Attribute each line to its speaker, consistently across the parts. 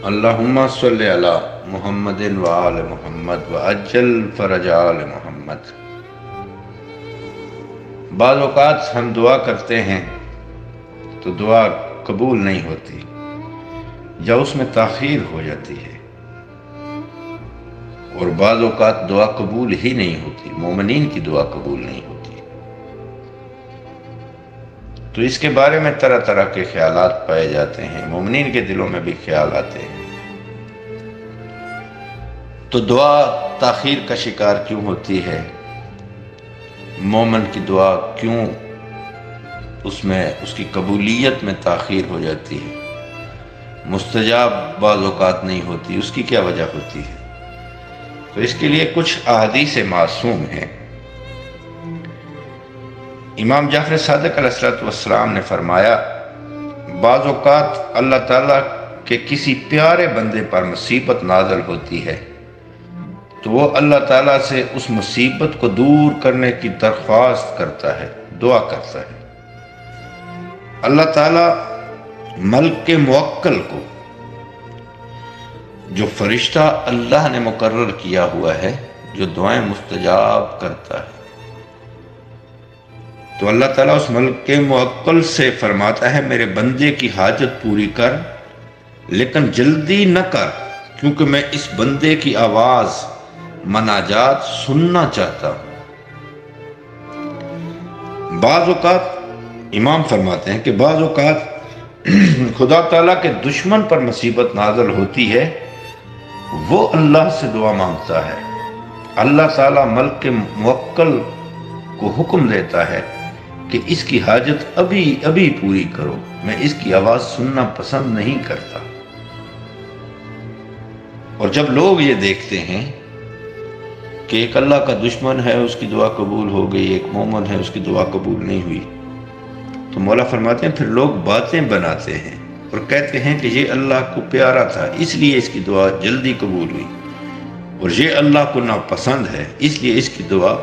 Speaker 1: اللہم صلی علی محمد و آل محمد و عجل فرج آل محمد۔ بعض اوقات ہم دعا کرتے ہیں تو دعا قبول نہیں ہوتی یا اس میں تاخیر ہو جاتی ہے، اور بعض اوقات دعا قبول ہی نہیں ہوتی، مومنین کی دعا قبول نہیں ہوتی۔ تو اس کے بارے میں طرح طرح کے خیالات پائے جاتے ہیں، مومنین کے دلوں میں بھی خیال آتے ہیں۔ تو دعا تاخیر کا شکار کیوں ہوتی ہے؟ مومن کی دعا کیوں اس کی قبولیت میں تاخیر ہو جاتی ہے، مستجاب بعض اوقات نہیں ہوتی، اس کی کیا وجہ ہوتی ہے؟ تو اس کے لیے کچھ احادیث معصوم ہیں۔ امام جعفر صادق علیہ السلام نے فرمایا، بعض اوقات اللہ تعالیٰ کے کسی پیارے بندے پر مصیبت نازل ہوتی ہے تو وہ اللہ تعالیٰ سے اس مصیبت کو دور کرنے کی درخواست کرتا ہے، دعا کرتا ہے۔ اللہ تعالیٰ ملک موکل کو، جو فرشتہ اللہ نے مقرر کیا ہوا ہے، جو دعائیں مستجاب کرتا ہے، تو اللہ تعالیٰ اس ملک موکل سے فرماتا ہے، میرے بندے کی حاجت پوری کر، لیکن جلدی نہ کر، کیونکہ میں اس بندے کی آواز مناجات سننا چاہتا ہوں۔ بعض اوقات امام فرماتے ہیں کہ بعض اوقات خدا تعالیٰ کے دشمن پر مصیبت نازل ہوتی ہے، وہ اللہ سے دعا مانگتا ہے، اللہ تعالیٰ ملک موکل کو حکم دیتا ہے کہ اس کی حاجت ابھی پوری کرو، میں اس کی آواز سننا پسند نہیں کرتا۔ اور جب لوگ یہ دیکھتے ہیں کہ ایک اللہ کا دشمن ہے، اس کی دعا قبول ہو گئی، ایک مومن ہے، اس کی دعا قبول نہیں ہوئی، تو مولا فرماتے ہیں پھر لوگ باتیں بناتے ہیں اور کہتے ہیں کہ یہ اللہ کو پیارا تھا اس لیے اس کی دعا جلدی قبول ہوئی، اور یہ اللہ کو ناپسند ہے اس لیے اس کی دعا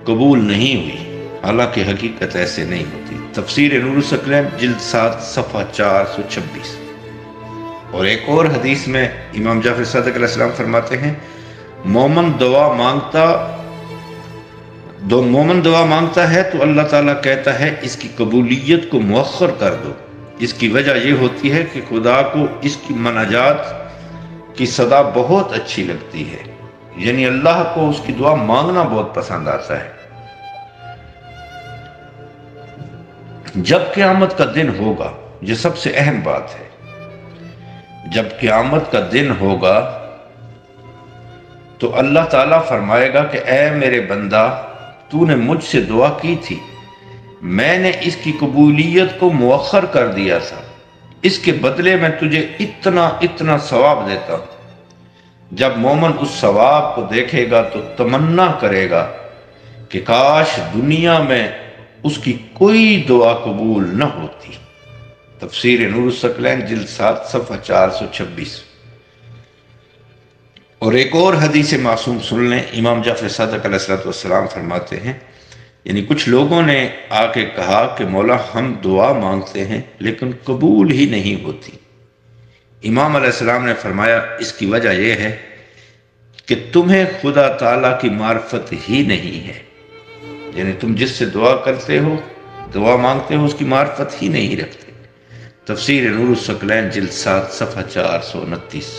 Speaker 1: قبول نہیں ہوئی، حالانکہ حقیقت ایسے نہیں ہوتی۔ تفسیر نور الثقلین جلد 7 صفحہ 426۔ اور ایک اور حدیث میں امام جعفر صادق علیہ السلام فرماتے ہیں، مومن دعا مانگتا ہے تو اللہ تعالیٰ کہتا ہے اس کی قبولیت کو مؤخر کر دو۔ اس کی وجہ یہ ہوتی ہے کہ خدا کو اس کی مناجات کی صدا بہت اچھی لگتی ہے، یعنی اللہ کو اس کی دعا مانگنا بہت پسند آتا ہے۔ جب قیامت کا دن ہوگا، یہ سب سے اہم بات ہے، جب قیامت کا دن ہوگا تو اللہ تعالیٰ فرمائے گا کہ اے میرے بندہ، تو نے مجھ سے دعا کی تھی، میں نے اس کی قبولیت کو مؤخر کر دیا تھا، اس کے بدلے میں تجھے اتنا ثواب دیتا ہوں۔ جب مومن اس ثواب کو دیکھے گا تو تمنا کرے گا کہ کاش دنیا میں اس کی کوئی دعا قبول نہ ہوتی۔ تفسیر نور الثقلین جلد 7 صفحہ 426۔ اور ایک اور حدیث معصوم سن لیں، امام جعفر صادق علیہ السلام فرماتے ہیں، یعنی کچھ لوگوں نے آ کے کہا کہ مولا ہم دعا مانگتے ہیں لیکن قبول ہی نہیں ہوتی۔ امام علیہ السلام نے فرمایا اس کی وجہ یہ ہے کہ تمہیں خدا تعالیٰ کی معرفت ہی نہیں ہے، یعنی تم جس سے دعا کرتے ہو، دعا مانگتے ہو، اس کی معرفت ہی نہیں رکھتے۔ تفسیر نور الثقلین جلد 7 صفحہ 429۔